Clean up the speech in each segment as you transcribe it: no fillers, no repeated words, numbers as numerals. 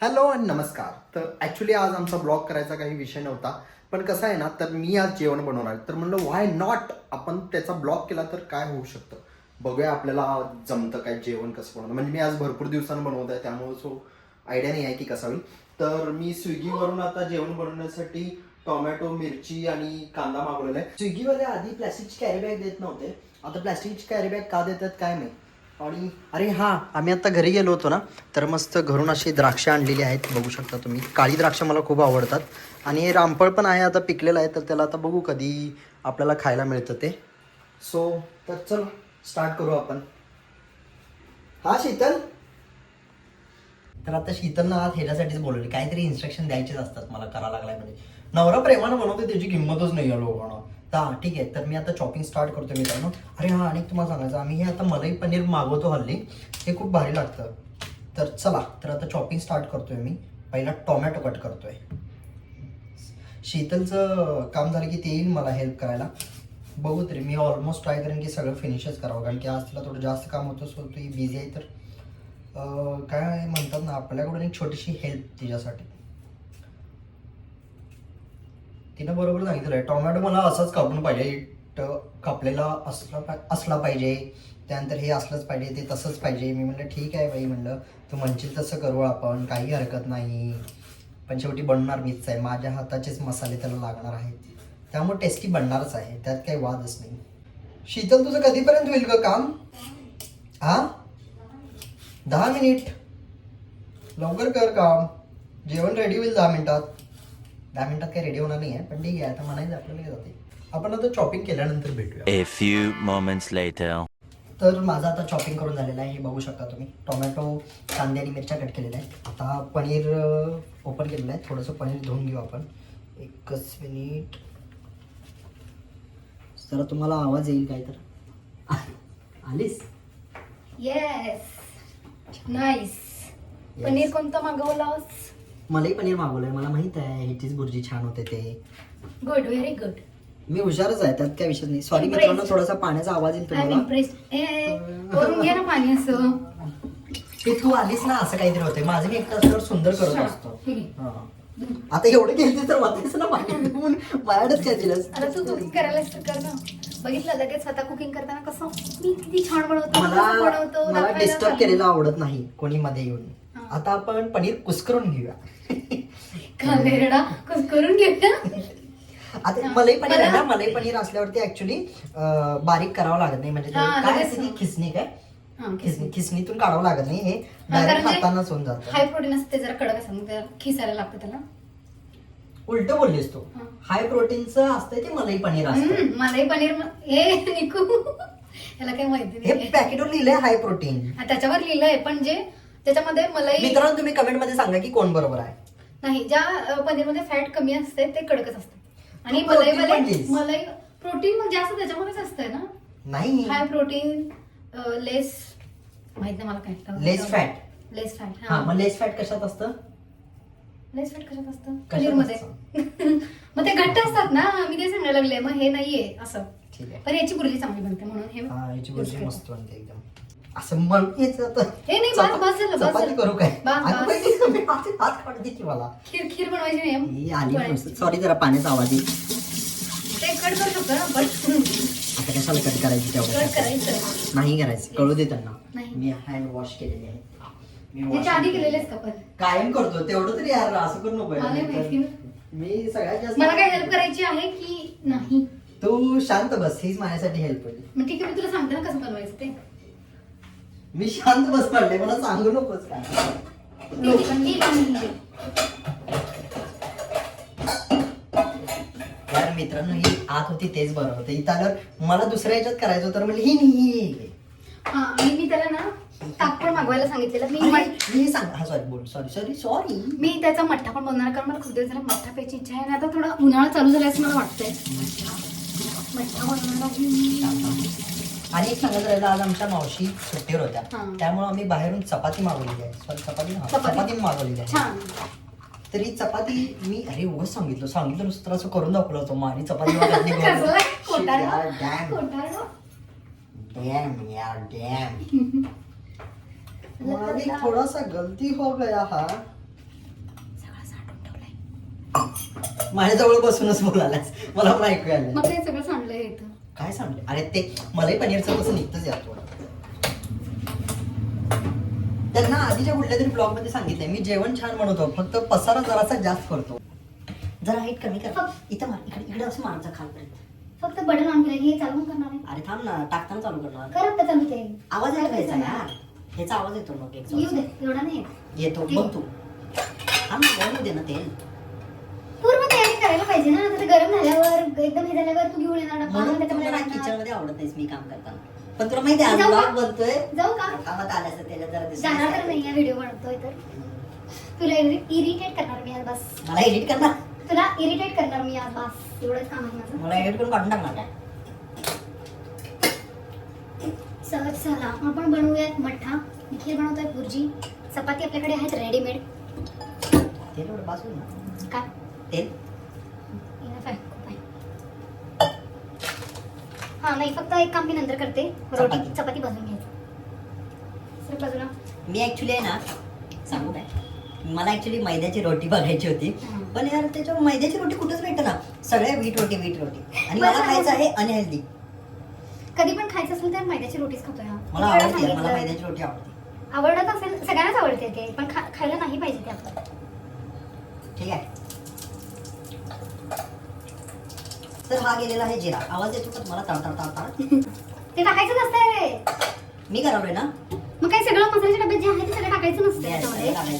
Hello आणि नमस्कार. तर ॲक्च्युली आज आमचा ब्लॉग करायचा काही विषय नव्हता, पण कसं आहे ना, तर मी आज जेवण बनवणार तर म्हणलं व्हाय नॉट आपण त्याचा ब्लॉग केला तर काय होऊ शकतं, बघूया आपल्याला जमतं काय जेवण कसं बनवणं. म्हणजे मी आज भरपूर दिवसांनी बनवत आहे त्यामुळे सो आयडिया नाही आहे की कसं होईल. तर मी स्विगीवरून आता जेवण बनवण्यासाठी टोमॅटो, मिरची आणि कांदा मागवलेला आहे. स्विगीवाले आधी प्लॅस्टिकची कॅरी बॅग देत नव्हते, आता प्लॅस्टिकची कॅरी बॅग का देतात काय माहिती. आणि अरे हां, आम्ही आता घरी गेलो होतो ना, तर मस्त घरून अशी द्राक्षं आणलेली आहेत, बघू शकता तुम्ही. काळी द्राक्ष मला खूप आवडतात आणि रामफळ पण आहे, आता पिकलेलं आहे, तर त्याला आता बघू कधी आपल्याला खायला मिळतं ते. सो तर चल स्टार्ट करू आपण. हा शीतल. तर आता शीतलनं आज ह्याच्यासाठीच बोलवली, काहीतरी इन्स्ट्रक्शन द्यायचेच असतात मला, करा लागलाय म्हणजे नवरा प्रेमानं बनवते त्याची किंमतच नाही आहे लोकांना. हा ठीक आहे, तर मी आता चॉपिंग स्टार्ट करतो मित्रांनो. अरे हां, आणि तुम्हाला सांगायचं, आम्ही हे आता मलाई पनीर मागवतो हल्ली, हे खूप भारी लागतं. तर चला, तर आता चॉपिंग स्टार्ट करतोय मी. पहिला टोमॅटो कट करतोय. शीतलचं काम झालं की ते येईल मला हेल्प करायला. बघू तरी, मी ऑलमोस्ट ट्राय करेन की सगळं फिनिशच करावं, कारण की आज तिला थोडं जास्त काम होतं, सो ती बिझी आहे. तर काय म्हणतात ना, आपल्याकडून एक छोटीशी हेल्प तिच्यासाठी. तिनं बरोबर सांगितलं आहे, टोमॅटो मला असाच कापून पाहिजे, कापलेला असला पाहिजे, त्यानंतर हे असलंच पाहिजे, ते तसंच पाहिजे. मी म्हणलं ठीक आहे बाई, म्हणलं तू म्हणशील तसं करू आपण, काही हरकत नाही. पण शेवटी बनणार मीच आहे, माझ्या हाताचेच मसाले त्याला लागणार आहेत, त्यामुळे टेस्टी बनणारच आहे, त्यात काही वादच नाही. शीतल, तुझं कधीपर्यंत होईल का काम? हा, 10 मिनिट. लवकर कर काम, जेवण रेडी होईल 10 मिनिटात. 10 मिनिटात काही रेडी होणार नाही आहे, पण ठीक आहे, आता म्हणायचं आपल्याला जाते. आपण आता चॉपिंग केल्यानंतर भेटूया. A few moments later. तर माझं आता चॉपिंग करून झालेलं आहे, हे बघू शकता तुम्ही. टोमॅटो, कांदे आणि मिरच्या कट केलेल्या आहेत. आता पनीर ओपन केलेलं आहे, थोडंसं पनीर धुवून घेऊ आपण. एकच मिनिट, जरा तुम्हाला आवाज येईल काय तर. आलीस? Yes, nice. पनीर कोणतं मागवलास? मलाही पनीर मागवलंय, मला माहित आहे ह्याचीच भुर्जी छान होते ते. Good, very good. मी हुशारच आहे, त्यात काय विषय नाही. Sorry Impressed. मित्रांनो, थोडासा पाण्याचा आवाज येईल आय एम तुम्हाला. इम्प्रेस्ड. करून घे ना पाणी असं. ते तू आलीस ना, असं काहीतरी होतंय. माझं मी एकटा असल्यावर सुंदर करत असतो. ठीक आहे. हा. आता एवढं केलं तर वाटायचं ना पाणी माझ्याकडेच काय दिलंस. आता तू कुकिंग करायलास तर कर ना. बघितलं लगेच स्वतः कुकिंग करताना कसं मी किती छान बनवतो, कसं बनवतो, मला दाखवायला डिस्टर्ब पाहिजे. केलेलं आवडत नाही कोणी मध्ये येऊन. हा. आता आपण पनीर कुस्करून घेऊया. कालेरडा करून घेऊया. आता मलाई पनीर आहे ना, मलाई पनीर असल्यावरती ऍक्च्युली बारीक करावं लागत नाही, म्हणजे ते हा, काय लगेच. असते ती खिसणी, काय हा, खिसणीतून काढावं लागत नाही, हे कारण डायरेक्ट जे हातानंच होऊन जातं. हाय प्रोटीन असते, जरा कडक असं मग त्याला खिसायला लागतं त्याला. उलट बोललीस तू. हा. हाय प्रोटीनचं असतंय ते मलाई पनीर असतं. मलाई पनीर हे निकू याला काही माहिती हे नाही. पॅकेटवर लिहिलंय हाय प्रोटीन. त्याच्यावर लिहिलंय, पण जे त्याच्यामध्ये मलाई मित्रांनो, तुम्ही कमेंट मध्ये सांगा की कोण बरोबर आहे. नाही, ज्या पनीरमध्ये फॅट कमी असते ते कडकच असते. आणि तू protein मलाई म्हणलीस. मलाई प्रोटीन मग जास्त त्याच्यामध्येच असतंय ना. नाही, हाय प्रोटीन, लेस, माहित नाही मला काय. लेस फॅट. लेस फॅट. हा, मग लेस फॅट कशात असतं? लेस फॅट कशात असतं? कशात पनीरमध्ये. असतं? मग ते घट्ट असतात ना, मी ते सांगायला लागले, मग हे नाहीये असं. ठीक आहे. पण याची भुर्जी चांगली बनते म्हणून हे हा, याची use भुर्जी करतो. मस्त बनते एकदम. असं म्हण याचं आता. हे नाही, बस बस झालं, बस चपाती झालं. करू काय? बस, बस. अगं बाई, मी हात काढते की मला. खीर बनवायची नाही. ही आली बनायची. सॉरी, जरा पाण्याचा आवाज येईल. ते कट करू शकतो ना पण. आता कशाला कट करायची कट तेवढं? करायचं. नाही करायचं, कळू दे त्यांना. नाही. मी हँड वॉश केलेले आहे. मी wash त्याच्या आधी केलेले केलेलेच का पण? कायम करतो तेवढं तरी यार, असं करू नको मला यार. माहिती. मी सगळ्यात जास्त. मला काय हेल्प करायची आहे की नाही? तू शांत बस, हीच माझ्यासाठी हेल्प होईल. मग ठीक आहे, मी तुला सांगते ना कसं बनवायचं ते. मी शांत बस म्हणले, मला सांगू नकोस काय. लोखंडी भांडी. यार मित्रांनो, ही आत होती तेच बरं होतं. इथं आल्यावर मला दुसऱ्या याच्यात करायचं होतं, म्हणजे ही नाही. हा, आणि मी त्याला ना ताक पण मागवायला सांगितलेलं. मी सांग, हा सॉरी बोल, सॉरी. मी त्याचा मठ्ठा पण बनवणार, कारण मला खूप दिवस झाला मठ्ठा प्यायची इच्छा आहे. आणि आता थोडा उन्हाळा चालू झाला असं मला वाटतंय. मठ्ठा बनवणार. आणि एक सांगत राहिलं, आज आमच्या मावशी सुट्टीवर होत्या, हा. त्यामुळे आम्ही बाहेरून चपाती मागवलेली आहे. सॉरी, चपाती मागवलेली आहे. छान. तरी चपाती मी, अरे उगाच सांगितलं नुसतं असं करून दाखवलं होतं मग, आणि चपाती मागवली. कसलं खोटारडं. यार, damn. खोटारडं. डॅम यार, डॅम. थोड़ा सा गलती हो गया हा. माझ्याजवळ बसूनच बोलायलाच मला पण ऐकू आलं. मग ते सगळं सांडलंय इथं. काय सांगले अरे ते मलाई पनीरचं कसं निघतंच या थोडं. त्यांना आधीच्या कुठल्या तरी ब्लॉग मध्ये सांगितलंय मी जेवण छान बनवतो फक्त पसारा जरासा जास्त करतो. जरा हाईट कमी कर इथं मार इकडे इकडे असं मारायचं खालपर्यंत. फक्त बटन ऑन केलं हे चालू करणार आहे. अरे थांब ना टाकताना चालू करणार. कर आता चालू ते. आवाज यायला पाहिजे यार. ह्याचा आवाज येतो मग एक येऊ दे एवढा नाही येत. येतो बघ तू. थांब गरम दे ना तेल. पूर्ण तयारी करायला पाहिजे ना आता ते गरम झाल्यावर एकदम हे झाल्यावर तू घेऊन येणार डब्बा, म्हणून त्याच्यामध्ये मला टाकणार. किचन मध्ये आवडत नाहीस मी काम करताना. पण तुला माहिती आहे जाऊ का? ब्लॉग बनतोय जाऊ का कामात आल्याचं त्याला जरा जाणार तर नाही दिसत. व्हिडिओ बनवतोय तर तुला इरिटेट करणार मी आज बस. मला एडिट करणार. तुला इरिटेट करणार मी आज बस एवढंच काम आहे माझं. मला एडिट करून काढून टाकणार. सहज चला आपण बनवूयात मठ्ठा. निखिल बनवतोय भुर्जी. चपाती आपल्याकडे आहेत रेडीमेड. तेल एवढं बाजू ना काय तेल. Enough आहे, खूप आहे. हा नाही फक्त एक काम मी नंतर करते रोटी चपाती. चपाती भाजून घ्यायची सर बाजूला. मी ऍक्च्युली आहे ना सांगू काय मला ऍक्च्युली मैद्याची रोटी बघायची होती पण यार त्याच्यावर मैद्याची रोटी कुठंच भेटत ना सगळ्या वीट रोटी आणि मला बरं. खायचं आहे अनहेल्दी. कधी पण खायचं असेल तर मैद्याची रोटीच खातोय हा. मला किती वेळा आवडते मला सांगितलं? मैद्याची रोटी आवडते. आवडत असेल सगळ्यांनाच आवडते ते पण खायला नाही पाहिजे ते आपण. ठीक आहे. तर हा गेलेला आहे जिरा. आवाज येतो का तुम्हाला तळतळ तळतळ. ते टाकायचं नसतंय. मी करावलोय ना. मग काय सगळं मसाल्याचे डबे जे आहे ते सगळं टाकायचं नसतं त्याच्यामध्ये.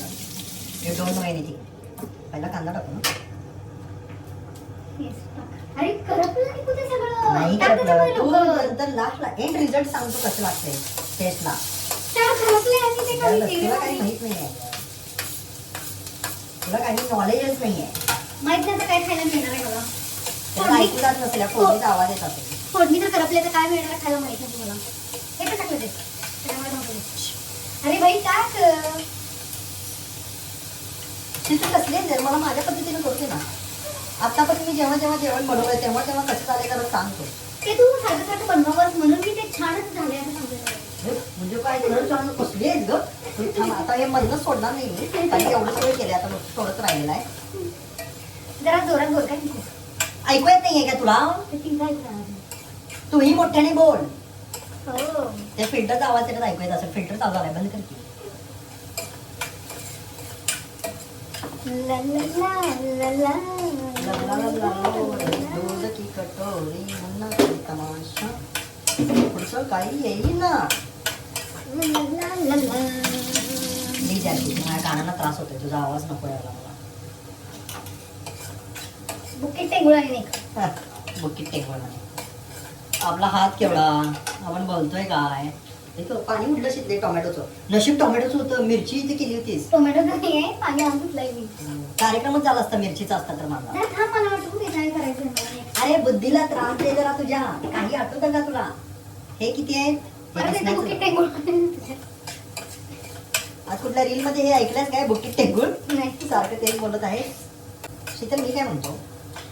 You don't know anything. पहिला कांदा टाकू ना. Yes, टाक. अरे करपलं की कुठे सगळं नाही टाक त्याच्यामध्ये तू लवकर. नंतर लास्टला एंड रिझल्ट सांगतो कसं लागते टेस्टला. त्याला करपलंय आणि ते काही केलं तुला काही नाही. माहित नाहीये. तुला काही नॉलेजच नाहीये. माहित नाही तर काय खायला मिळणार आहे मला. तुला ऐकू जात नसेल या फोडणीचा आवाज येत असेल. फोडणी जर करपले तर काय मिळणार खायला माहित नाही तुम्हाला. हे पण टाकलं ते त्याच्यामुळे नको. अरे बाई टाक. तिथे कसले जर मला माझ्या पद्धतीने करते ना. आतापर्यंत मी जेव्हा जेव्हा जेवण बनवलंय तेव्हा तेव्हा कसं झालंय जरा सांगतो. ते तू सारखं सारखं बनवावंस म्हणून मी ते छानच झाले असं सांगते. म्हणजे काय खरंच छान कसली आहेत ग. तू थांब, आता हे मधनं सोडणार नाही मी. कारण एवढं सगळं केलंय आता थोडंच राहिलेलं आहे. जरा जोरात बोल काय ऐकू येत नाहीये का तुला. ते पिझ्झा येत तूही मोठ्याने बोल. हो त्या फिल्टरचा आवाज त्याच्यात ऐकू येत असेल. फिल्टर चालू आहे बंद कर की. ला ला ला ला दूध की कटोरी मुन्ना की तमाशा पुढचं काही येईना. मी जाते माझ्या कानाला त्रास होतोय तुझा आवाज नको यायला मला. बुकेट ते गुळ आहे नाही बुकीत टेकवण आपला हात केवढा आपण बोलतोय काय. पाणी उठलं शिकले टोमॅटोचं. नशीब टोमॅटोचं होतं. मिरची इथे केली होतीस. टोमॅटो नाही आहे पाणी आणून धुतलंय मी. कार्यक्रमच झाला असता मिरचीचा असता तर माझा. जरा थांब मला वाटतं खूप एन्जॉय करायचं आहे. अरे बुद्धीला त्रास दे जरा तुझ्या. काही आठवतं का तुला. हे किती आहेत परत येते बुकेट ते गुळ. आज कुठल्या रील मध्ये हे ऐकलंस काय बुकीट टेकून नाही सारखं तेच बोलत आहे. शीतल मी काय म्हणतो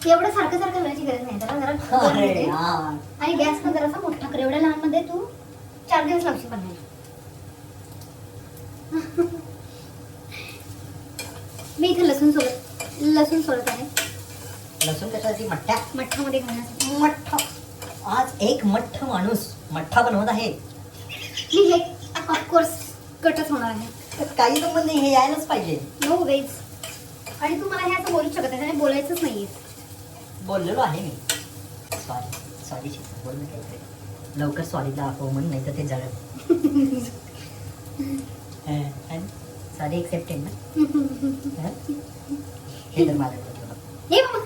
एवढं सारखं सारखं करायची गरज नाही. जरा जरा अरे मध्ये. यार. आणि गॅस पण जरासा मोठा कर. एवढ्या लहान मध्ये तू 4 दिवस लावशील बनवायला. मी इथे लसूण सोलत आहे लसूण कशासाठी मठ्ठ्या. मठ्ठामध्ये घालण्यासाठी. मठ्ठा. आज एक मठ्ठ माणूस मठ्ठा बनवत आहे. मी हे ऑफकोर्स कटच होणार आहे. तर काही संबंध नाही. हे यायलाच पाहिजे. No ways. आणि तू मला हे असं बोलू शकत नाही. बोलायचंच नाहीये. बोललेलो आहे मी. सॉरी शीतल बोल ना काहीतरी. लवकर सॉरी दाखव म्हण नाही तर ते जळत. सॉरी एक्सेप्टेड ना. हे तर माझ्याकडे हे बाबा.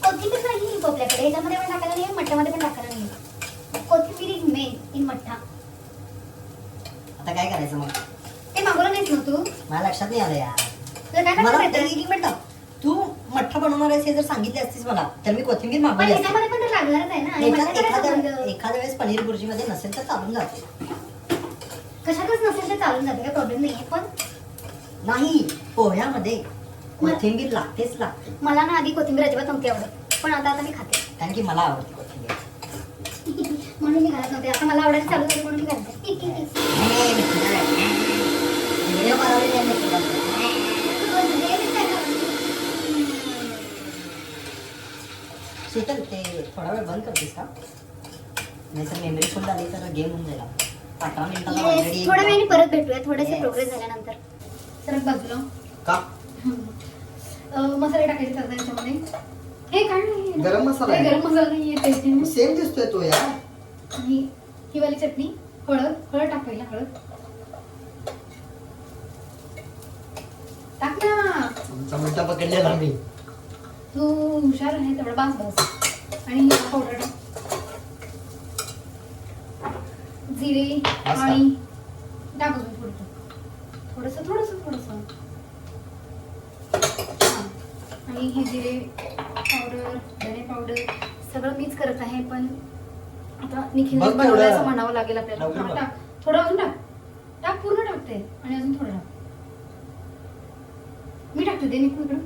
कोथिंबीर नाही आपल्याकडे. याच्यामध्ये पण टाकायला नाही मठ्ठ्यामध्ये पण टाकायला नाही. कोथिंबीर इज मेन इन मठ्ठा. आता काय करायचं मग. ते मागवलं नाहीस ना तू. मला लक्षात नाही आलं यार. तुला काय मला टाकायचं? एक मिनिट थांब. तू मठ्ठा बनवणार आहेस हे जर सांगितले असतीस मला तर मी कोथिंबीर पण मागवली असती. ह्याच्यामध्ये पण तर लागणारच आहे ना. आणि ह्याच्यात मठ्ठा करायचा म्हणजे एखाद्या वेळेस पनीर बुर्जीमध्ये नसेल तर चालून जाते. कशातच नसेल तर चालून जाते. काय प्रॉब्लेम नाहीये. पण नाही पोह्यामध्ये कोथिंबीर लागतेच लागते. मला ना आधी कोथिंबीर अजिबात नव्हती आवडत. पण आता मी खाते. कारण की मला आवडते कोथिंबीर. म्हणून मी घालत नव्हते. आता मला आवडायला चालू झाली म्हणून मी घालते. व्हिडिओ बनवलेले आहे मी तुला. बंद करतेस का? नाही तर मेमरी फुल झाली तर गेम होऊन जाईल. 18 मिनिटाला ऑलरेडी थोड्या वेळाने परत भेटूया थोडेसे Yes. प्रोग्रेस झाल्यानंतर. तर बाजूला का मसाले टाकायचे आता याच्यामध्ये. हे काय नाही गरम मसाला हे आहे. गरम मसाला नाही आहे. सेम दिसतोय तो यार. आणि ही वाली चटणी, हळद टाकायला, हळद टाक ना. तुमचा मुद्दा पकडलेला मी. तू हुशार आहे तेवढं बस. आणि पावडर टाक. जिरे बस का? आणि टाक अजून थोडस. आणि हे जिरे पावडर, धने पावडर सगळं मीच करत आहे, पण आता निखिल बघ बनवलं तेवढं. असं म्हणावं लागेल आपल्याला. लवकर हा, बघ. टाक थोडं अजून टाक पूर्ण टाकते आणि अजून थोडं टाक. मी टाकते ते निखिल इकडं.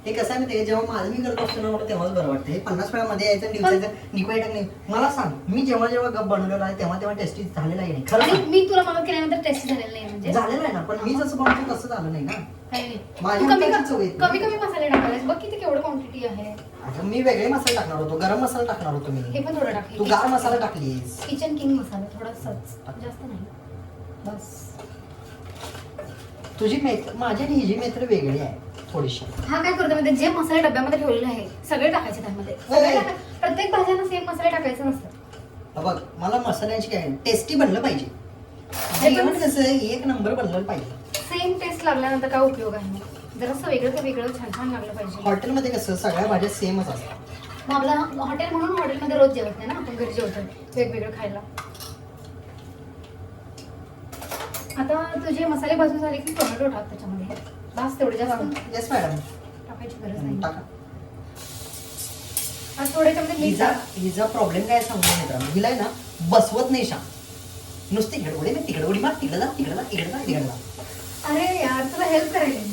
हे कसं आहे माहिती जेव्हा माझं मी करत असतो ना मला तेव्हाच बरं वाटतं. हे 50 वेळा मध्ये यायचं आणि दिवसाचं निकोय टाकणे. मला सांग मी जेव्हा गप बनवलेला आहे तेव्हा टेस्टी झालेला आहे नाही खरं आणि सांग. मी तुला मदत केल्यानंतर टेस्ट झालेलं नाही म्हणजे झालेलं आहे ना पण मी जसं बनवतो तसं झालं नाही ना. काही नाही. माझ्या तू कमी हाताची चव येत नाही. कमी मसाले टाकायचे. बघ किती केवढं क्वांटिटी आहे. आता मी वेगळे मसाले टाकणार होतो. गरम मसाला टाकणार होतो हे मी. पण थोडं टाक. तू गार मसाला टाकलीस. किचन किंग मसाला थोडासाच, जास्त नाही. बस. तुझी मैत्र माझी आणि हिची मैत्र वेगळी आहे थोडीशी. हा काय करतो म्हणजे जे मसाले डब्यामध्ये ठेवलेले आहे सगळे टाकायचे त्यामध्ये. प्रत्येक भाज्यांना सेम मसाले टाकायचे नसतात. बघ मला मसाल्यांची काय टेस्टी बनलं पाहिजे. हे पण- जेवण कसं एक नंबर बनलं पाहिजे. सेम टेस्ट लागल्यानंतर काय उपयोग आहे मग. जरासं वेगळं तर वेगळं छान लागलं पाहिजे. हॉटेलमध्ये कसं सगळ्या भाज्या सेमच असतात. मग आपला हॉटेल म्हणून हॉटेलमध्ये रोज जेवत नाही ना आपण, घरी जेवतो वेगवेगळं खायला. आता तुझे मसाले भाजून झाले की टोमॅटो टाक त्याच्यामध्ये. बस तेवढे जास्त येस मॅडम. टाकायची गरज नाही. टाका. आज थोड्याच्यामध्ये मीठ टाक. हिचा प्रॉब्लेम काय सांगू मित्रांनो हिला आहे ना बसवत नाही शांत. नुसती घडवडी मी तिकडे उडी मार तिकडे जा. अरे यार तुला हेल्प करायला मी.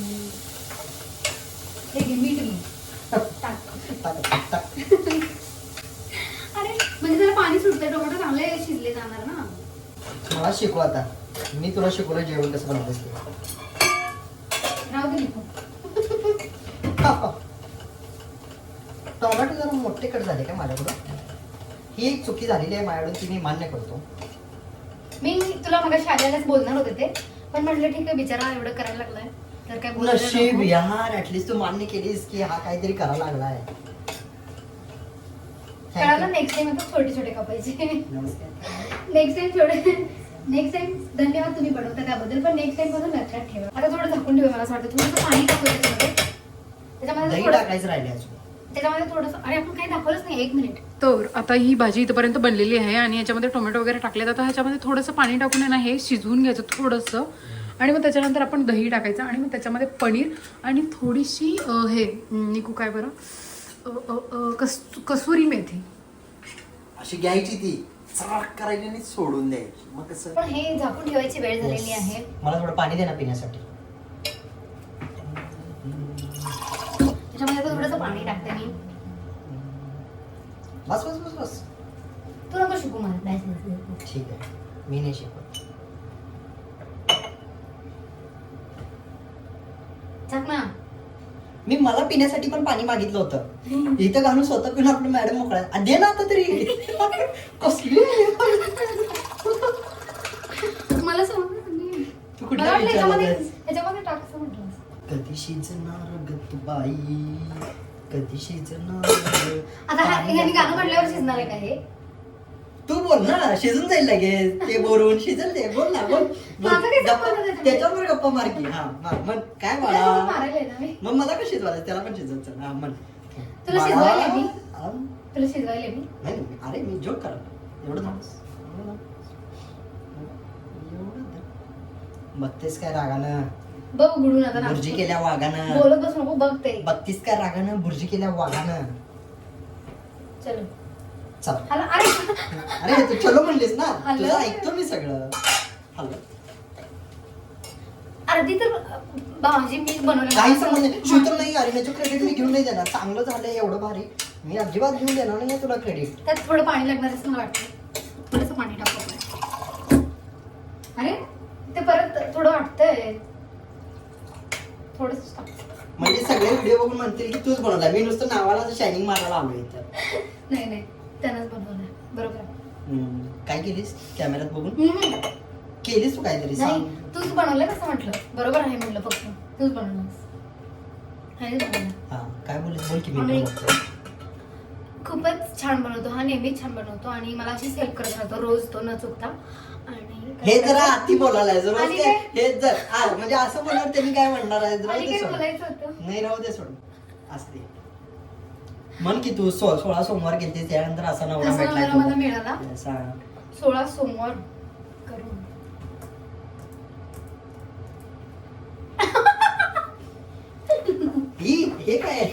हे घे मीठ घे. टाक. टाक. अरे म्हणजे त्याला पाणी सुटतंय, टोमॅटो चांगले शिजले जाणार ना. मला शिकव आता. मी तुला शिकवलं जेवण कसं बनवतेस ते. राहू दे नको. टोमॅटो जरा मोठे कट झाले का माझ्याकडून. ही एक चुकी झालेली आहे माझ्याकडून ती मी मान्य करतो. मी तुला मगाशी आल्यालाच बोलणार होते ते, पण म्हटलं ठीक आहे बिचारा एवढं करायला लागलाय तर काय बोलायला नशीब नको. यार ऍटलीस्ट तू मान्य केलीस की हा काहीतरी करायला लागलाय. कळालं. नेक्स्ट टाइम आता छोटे छोटे कापायचे. नमस्कार. नेक्स्ट टाइम धन्यवाद तुम्ही बनवता त्याबद्दल, पण नेक्स्ट टाइम पासून लक्षात ठेवा. आता थोडं झाकून ठेवा. मला असं वाटतं थोडंसं पाणी टाकू त्याच्यामध्ये दही थोडं टाकायचं राहिले अजून. त्याच्यामध्ये थोडंसं. अरे आपण काही दाखवलंच नाही. 1 मिनिट. तर आता ही भाजी इथपर्यंत बनलेली आहे आणि याच्यामध्ये टोमॅटो वगैरे टाकले जातात. ह्याच्यामध्ये थोडंसं पाणी टाकून आहे ना हे शिजवून घ्यायचं थोडंसं आणि मग त्याच्यानंतर आपण दही टाकायचं आणि मग त्याच्यामध्ये पनीर आणि थोडीशी हे निकू काय बरं कसुरी मेथी अशी घ्यायची ती चाक करायची आणि सोडून द्यायची मग कसं. पण हे झाकून ठेवायची वेळ झालेली आहे. मला थोडं पाणी दे ना पिण्यासाठी. त्याच्यामध्ये आता थोडंसं पाणी टाकते मी. बस. तू नको शिकू मला. नाही. ठीक आहे मी नाही शिकवत. झाक ना. मी मला पिण्यासाठी पण पाणी मागितलं होतं. इथं घालून स्वतः पिऊन आपलं मॅडम मोकळा दे ना आता तरी. कसली मला सांग ना तुम्ही. तू कुठल्या मला वाटलं विचारात याच्यामध्ये आहेस? याच्यामध्ये टाक असं म्हटलं. कधी शिजणार ग तू बाई कधी शिजणार. आता ह्यानी गाणं म्हटल्यावर शिजणार आहे का हे? तू बोल ना शिजून जाईल लगेच. ते बोलून शिजल ते. बोल ना बोल. माझं काय गप्पा- संबंध त्याच्यामध्ये? त्याच्यावर गप्पा मार की. हा मग काय त्याला बाळा मारायला आहे ना मी. मग मला का शिजवायचं त्याला पण शिजवत चल. हा म्हण तुला बाळा, शिजवायला मी? हा, तुला शिजवायला मी. नाही अरे मी जोक करा एवढं झालंस. बघतेस काय रागानं बघ उघडून आता नाक. बुर्जी केल्या वाघानं. बोलत बस नको. बघ ते. बघतीस काय रागानं बुर्जी केल्या वाघानं. चलो. चल हॅलो. अरे अरे तू चलो म्हणलीस ना हॅलो. तुझं ऐकतो मी सगळं. हॅलो अर्धी तर भाजी मी बनवली. काही संबंध नाही. शिवतर नाही अरे क्रेडिट मी घेऊन नाही देणार. चांगलं झालंय एवढं भारी मी अजिबात घेऊन देणार नाही तुला क्रेडिट. त्यात थोडं पाणी लागणार असं मला वाटतं. थोडंसं पाणी टाकू. अरे ते परत थोडं वाटतंय. थोडंसं टाक. म्हणजे सगळे व्हिडिओ बघून म्हणतील की तूच बनवला. मी नुसतं नावाला शायनिंग मारायला आलो इथं. नाही त्यानंच बनवलंय. बरोबर. काय केलीस कॅमेऱ्यात बघून? हम्म. केलीस तू काहीतरी नाही सांग. तूच बनवलं कसं म्हटलं. बरोबर आहे म्हटलं फक्त तूच बनवलंस. बनवलं. हा काय बोललीस बोल की मी आणि- पण बघतो. खूपच छान बनवतो हा, नेहमीच छान बनवतो आणि मला अशीच हेल्प करत राहतो रोज तो न चुकता. आणि हे जरा अति बोलायला आहे, जरा आणि काय हे जर म्हणजे असं बोलणार त्यांनी काय म्हणणार आहे आणि दे काय सोड. बोलायचं होतं. नाही राहू दे सोड असते. म्हण की तू 16 सोमवार गेलतीस त्यानंतर असा नवरा असा भेटलाय नवरा मला तुला. मिळाला सांग. 16 सोमवार करून. हे काय आहे?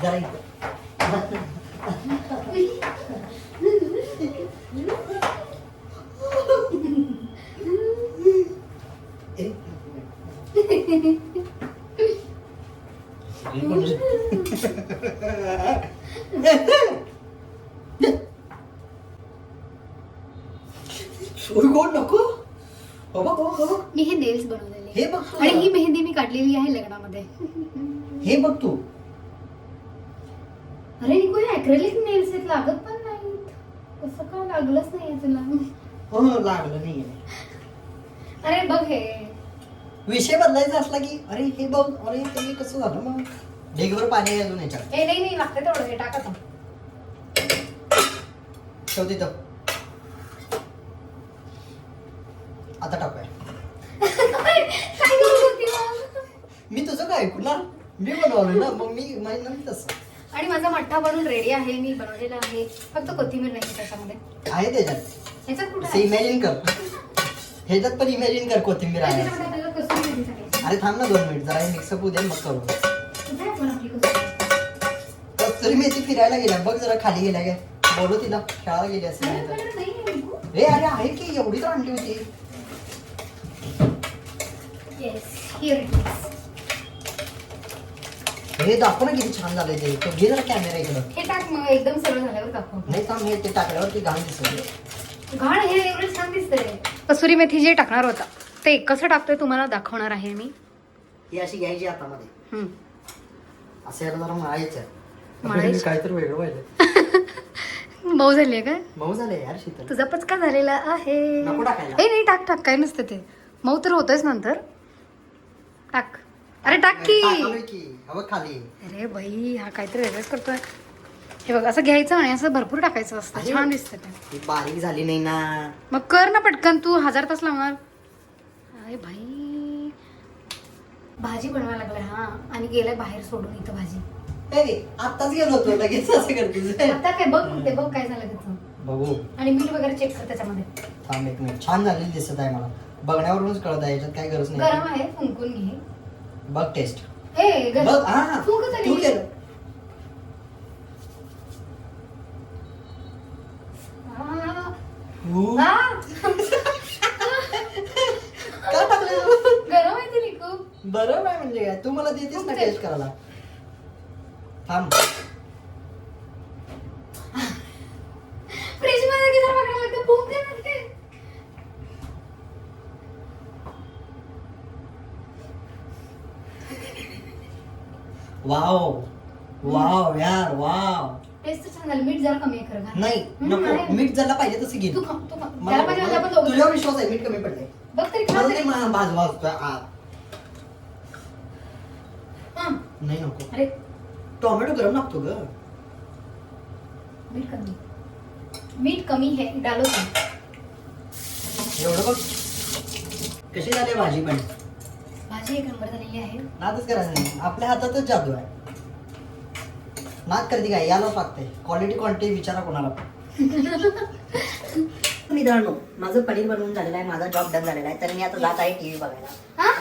जरा इकडं. गोड नको हो बघ, हो बघ. मी हे नेल्स बनवलेले हे बघ तू. आणि ही मेहंदी मी काढलेली आहे लग्नामध्ये. हे बघ तू. अरे निको हे ऍक्रेलिक नेल्स आहेत, लागत पण नाहीत. कसं काय लागलंच नाहीये तुला? हो लागलं नाहीये. अरे बघ हे विषय बदलायचा असला की अरे हे बघ, अरे ते कसं झालं मग. ढेगभर पाणी आहे अजून याच्यात. हे नाही लागते तेवढं हे टाका तो. ठेव तिथं. आता टाकूया. काय करत होती मग? मी तुझं काय ऐकून मी बनवलं ना मग मी नाही तसं आणि माझा मठ्ठा बनून रेडी आहे, मी बनवलेला आहे. फक्त कोथिंबीर नाही त्याच्यामध्ये. आहे त्याच्यात. ह्याच्यात कुठं ते आहे? इमॅजिन कर. ह्याच्यात पण इमॅजिन कर कोथिंबीर आहे. त्याच्यामध्ये आपल्याला कसुरी मेथी टाकायची. अरे थांब ना 2 मिनिट जरा हे मिक्सअप होऊ दे मग करू. कुठे आहे पण आपली कसुरी? तरी मेथी फिरायला गेल्या बघ जरा खाली गेल्या काय बोलू तिला खेळायला गेली असेल नाही तर. माझ्याकडे नाहीये निकू. हे अरे आहे की एवढी तर आणली होती. Yes, here it is. हे दाखव ना किती छान झालंय ते. तो घे जरा कॅमेरा इकडं. हे टाक मग एकदम सरळ झाल्यावर दाखव. नाही थांब हे ते टाकल्यावर ती घाण दिसत. घाण हे एवढं छान दिसतंय. कसुरी मेथी जे टाकणार होता ते कसं टाकतोय तुम्हाला दाखवणार आहे मी. ही अशी घ्यायची हातामध्ये हम्म. असं याला जरा मळायचं. मळायचं? काहीतरी वेगळं पाहिजे. मऊ झाली आहे का? मऊ झाले यार शीतल. तुझा पचका झालेला आहे. नको टाकायला. हे नाही टाक टाक काय नसतं ते. मऊ तर होतच नंतर. टाक. अरे टाक की. टाकलोय की हवं खाली. अरे बाई हा काहीतरी वेगळंच करतोय. हे बघ असं घ्यायचं आणि असं भरपूर टाकायचं असतं. अरे. छान दिसतं ते. ती बारीक झाली नाही ना. मग कर ना पटकन, तू 1000 तास लावणार. अरे भाई भाजी बनवायला लागलाय हा आणि गेलाय बाहेर सोडून इथं भाजी. आताच गेलो होतो लगेच असं करतेस. आता काय बघ ते बघ काय झालं त्याचं. बघू आणि मीठ वगैरे चेक कर त्याच्यामध्ये. थांब एक मिनिट. छान झालेली दिसत आहे मला बघण्यावरूनच कळत आहे. याच्यात काय गरज गरम नाही. आहे फुंकून घे. बघ टेस्ट हे बघ. हा फुंक तरी. तू केलं. आ. ऊ. आ. का टाकलं? गरम आहे ते लिकू. बरं आहे म्हणजे काय तू मला देतेस ना टेस्ट करायला. थांब फ्रीज मध्ये किती बघायला लागतं फुंक दे ना ते. वाव वाव यार वाव. टेस्ट छान झाली. मीठ जरा कमी आहे खरं घाल. नाही हम्म, आहे. नको मीठ जरा पाहिजे तसं घे. तू खा तू खा. त्याला पाहिजे म्हणजे आपण दोघं तुझ्यावर विश्वास आहे. मीठ कमी पडले. बघ तरी खा मला तरी. नाही भाज भाजतोय आ. हं. नाही नको. अरे टोमॅटो गरम लागतो ग. मीठ कमी. मीठ कमी है डालो तुम. एवढं बघ कशी झाली भाजी पण. भाजी एक नंबर झालेली आहे. नादच करायचं नाही. आपल्या हातातच जादू आहे. नाद करते काय याला लागतंय. क्वालिटी क्वांटिटी विचारा कोणाला. मित्रांनो माझं पनीर बनवून झालेलं आहे. माझा जॉब डन झालेला आहे. तर मी आता जात आहे टीव्ही बघायला. हा?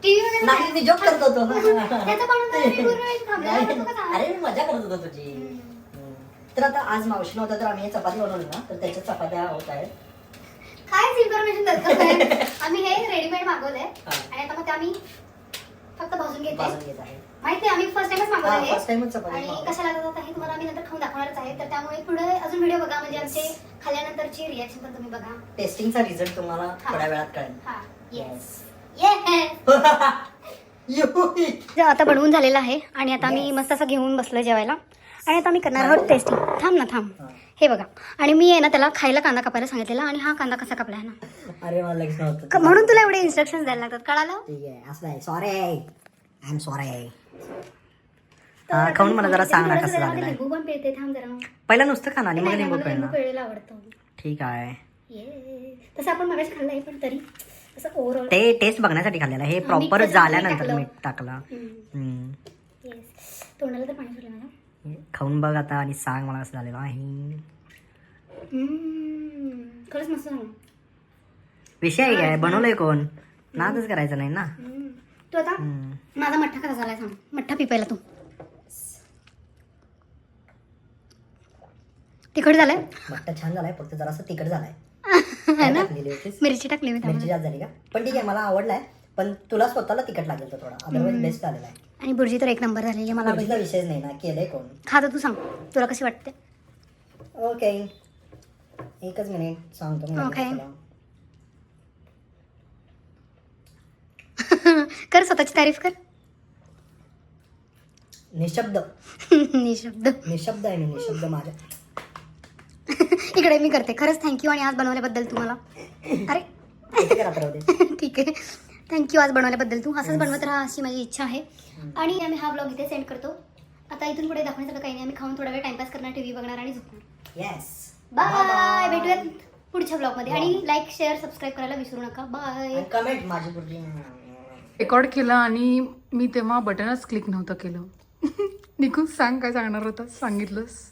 टीव्ही वगैरे नाही मी जॉब करत होतो. त्याचं बनवून झालं, मी पूर्ण वेळ थांबलेला होतो का काय? अरे मी मजा करत होतो तुझी. तर आता आज मावशी नव्हता तर आम्ही चपाती बनवली ना तर त्याच्या चपात्या होत आहेत. कायच इन्फॉर्मेशन देतो. आम्ही हे रेडीमेड मागवलंय आणि आता मग ते आम्ही फक्त भाजून घेते. भाजून घेत आहे. माहिती आहे आम्ही फर्स्ट टाइमच मागवलं आहे. फर्स्ट टाइमच चपाती आणि बनवली. कशाला लागत हे तुम्हाला आम्ही नंतर खाऊन दाखवणारच आहे. तर त्यामुळे पुढे अजून व्हिडिओ बघा म्हणजे आमचे खाल्ल्यानंतरची रिॲक्शन पण तुम्ही बघा. टेस्टिंगचा रिझल्ट तुम्हाला हा. थोड्या वेळात कळेल. हा येस. युही. आता बनवून झालेलं आहे आणि आता मी मस्त असं घेऊन बसलो जेवायला आणि आता मी करणार आहोत टेस्टिंग. थांब ना थांब. हे बघा, आणि मी आहे ना त्याला खायला कांदा कापायला सांगितलेला, आणि हा कांदा कसा कापला आहे ना, अरे मला लगेच नव्हतं. म्हणून तुला एवढे इन्स्ट्रक्शन द्यायला लागतात, कळालं? ठीक आहे, असं आहे. Sorry, I am sorry. खाऊन मला जरा सांग ना कसं झालं. लिंबू पण पिळते, थांब जरा. पहिला नुसतं खाणं आणि मग लिंबू लिंबू पिळणं. पिळलेला आवडतो. ठीक आहे. तसं आपण मगाशी खाल्लं आहे, पण तरी असं ओव्हरऑल ते टेस्ट बघण्यासाठी खाल्लेलं. हे प्रॉपर त्याच्यामध्ये झाल्यानंतर टाकलं. मीठ टाकलं. तोंडाला तर पाणी सुटलं मला. खाऊन बघ आता आणि सांग मला कसं झालेलं आहे. खरंच मस्त झालं. विषय आहे काय, बनवलंय कोण, नादच करायचं नाही ना. तू आता माझा मठ्ठा कसा झालाय सांग. मठ्ठा पिपायला तू तिखट झालाय. मट्टा छान झालाय, फक्त जरासं तिखट झालाय. है ना, टाकलेली होतीस? मिरची टाकली मी मिरची त्यामध्ये. जास्त झाली का? पण ठीक आहे, मला आवडलाय. पण तुला स्वतःला तिखट लागेल तर थोडा, अदरवाईज बेस्ट झालेला आहे. आणि बुर्जी तर एक नंबर झालेली आहे, मला तुझा आवडली. विषयच नाही ना, केलंय कोण. खा तर तू सांग तुला कशी वाटते. ओके, एकच मिनिट सांगतो मी. Okay. तुला. कर स्वतःची तारीफ कर. निशब्द निशब्द. निशब्द आहे मी, निशब्द माझ्या. इकडे मी करते. खरंच थँक्यू, आणि आज बनवल्याबद्दल तुम्हाला. अरे इथे करा तर होते. ठीक आहे, थँक्यू आज बनवल्याबद्दल. तू असंच बनवत राहा अशी माझी इच्छा आहे. आणि आम्ही हा ब्लॉग इथे सेंड करतो. आता इथून पुढे दाखवण्यासारखं काही नाही. आम्ही खाऊन थोडा वेळ टाइमपास करणार, टीव्ही बघणार आणि झोपणार. Yes, bye. भेटूयात पुढच्या ब्लॉगमध्ये. आणि लाईक, शेअर, सबस्क्राईब करायला विसरू नका. बाय. कमेंट माझी पुढची. रेकॉर्ड केलं आणि मी तेव्हा बटनच क्लिक नव्हतं केलं. निकू सांग काय सांगणार होता, सांगितलंस.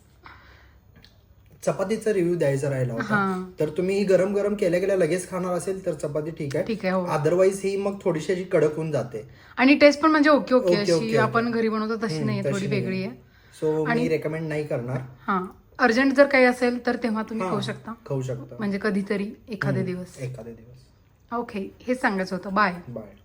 चपातीचा रिव्ह्यू द्यायचा राहिला होता. तर तुम्ही गरम गरम केल्या गेल्या लगेच खाणार असेल तर चपाती ठीक ठीक आहे, हो. अदरवाईज ही मग थोडीशी अशी कडक होऊन जाते. आणि टेस्ट पण म्हणजे ओके ओके, ओके, अशी ओके. आपण घरी बनवतो तशी नाही, तशी थोडी नाही. वेगळी आहे. सो मी रेकमेंड नाही करणार. हा, अर्जंट जर काही असेल तर तेव्हा तुम्ही खाऊ शकता, खाऊ शकता म्हणजे कधीतरी एखादे दिवस. एखादे दिवस. ओके, हेच सांगायचं होतं. बाय. बाय.